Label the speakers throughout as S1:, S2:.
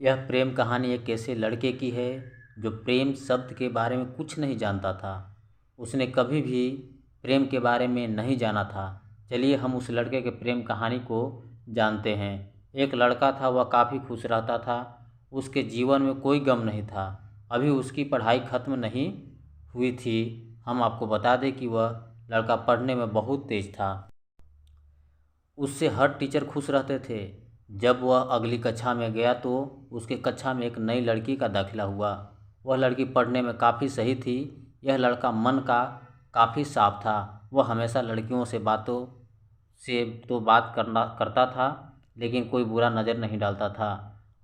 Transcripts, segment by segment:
S1: यह प्रेम कहानी एक ऐसे लड़के की है जो प्रेम शब्द के बारे में कुछ नहीं जानता था। उसने कभी भी प्रेम के बारे में नहीं जाना था। चलिए हम उस लड़के के प्रेम कहानी को जानते हैं। एक लड़का था, वह काफ़ी खुश रहता था। उसके जीवन में कोई गम नहीं था। अभी उसकी पढ़ाई ख़त्म नहीं हुई थी। हम आपको बता दें कि वह लड़का पढ़ने में बहुत तेज़ था। उससे हर टीचर खुश रहते थे। जब वह अगली कक्षा में गया तो उसके कक्षा में एक नई लड़की का दाखिला हुआ। वह लड़की पढ़ने में काफ़ी सही थी। यह लड़का मन का काफ़ी साफ था। वह हमेशा लड़कियों से बात करता था, लेकिन कोई बुरा नज़र नहीं डालता था।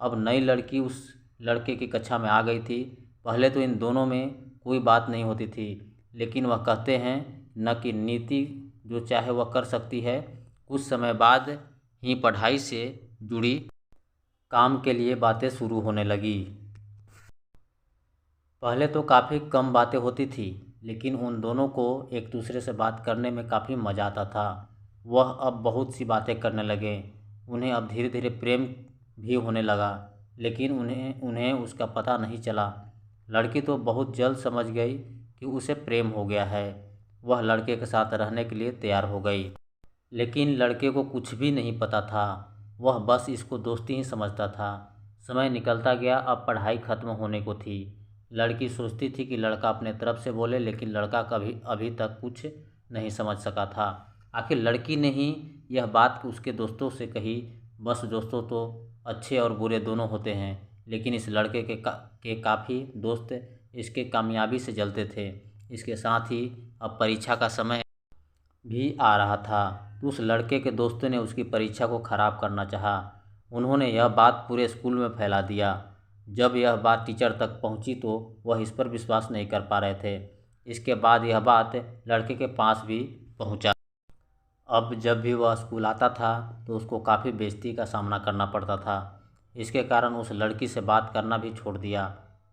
S1: अब नई लड़की उस लड़के की कक्षा में आ गई थी। पहले तो इन दोनों में कोई बात नहीं होती थी, लेकिन वह कहते हैं न कि नीति जो चाहे वह कर सकती है। कुछ समय बाद ही पढ़ाई से जुड़ी काम के लिए बातें शुरू होने लगी। पहले तो काफ़ी कम बातें होती थी, लेकिन उन दोनों को एक दूसरे से बात करने में काफ़ी मज़ा आता था। वह अब बहुत सी बातें करने लगे। उन्हें अब धीरे धीरे प्रेम भी होने लगा, लेकिन उन्हें उन्हें उसका पता नहीं चला। लड़की तो बहुत जल्द समझ गई कि उसे प्रेम हो गया है। वह लड़के के साथ रहने के लिए तैयार हो गई, लेकिन लड़के को कुछ भी नहीं पता था। वह बस इसको दोस्ती ही समझता था। समय निकलता गया। अब पढ़ाई ख़त्म होने को थी। लड़की सोचती थी कि लड़का अपने तरफ से बोले, लेकिन लड़का कभी अभी तक कुछ नहीं समझ सका था। आखिर लड़की ने ही यह बात उसके दोस्तों से कही। बस दोस्तों तो अच्छे और बुरे दोनों होते हैं, लेकिन इस लड़के के काफ़ी दोस्त इसके कामयाबी से जलते थे। इसके साथ ही अब परीक्षा का समय भी आ रहा था। तो उस लड़के के दोस्तों ने उसकी परीक्षा को ख़राब करना चाहा। उन्होंने यह बात पूरे स्कूल में फैला दिया। जब यह बात टीचर तक पहुंची तो वह इस पर विश्वास नहीं कर पा रहे थे। इसके बाद यह बात लड़के के पास भी पहुंचा। अब जब भी वह स्कूल आता था तो उसको काफ़ी बेइज्जती का सामना करना पड़ता था। इसके कारण उस लड़की से बात करना भी छोड़ दिया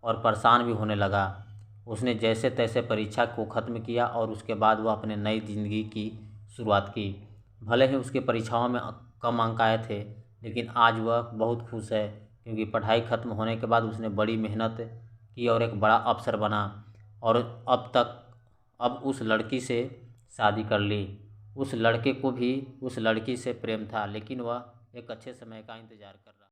S1: और परेशान भी होने लगा। उसने जैसे तैसे परीक्षा को ख़त्म किया और उसके बाद वह अपने नई ज़िंदगी की शुरुआत की। भले ही उसकी परीक्षाओं में कम अंक आए थे, लेकिन आज वह बहुत खुश है, क्योंकि पढ़ाई ख़त्म होने के बाद उसने बड़ी मेहनत की और एक बड़ा अफ़सर बना। और अब उस लड़की से शादी कर ली। उस लड़के को भी उस लड़की से प्रेम था, लेकिन वह एक अच्छे समय का इंतज़ार कर रहा।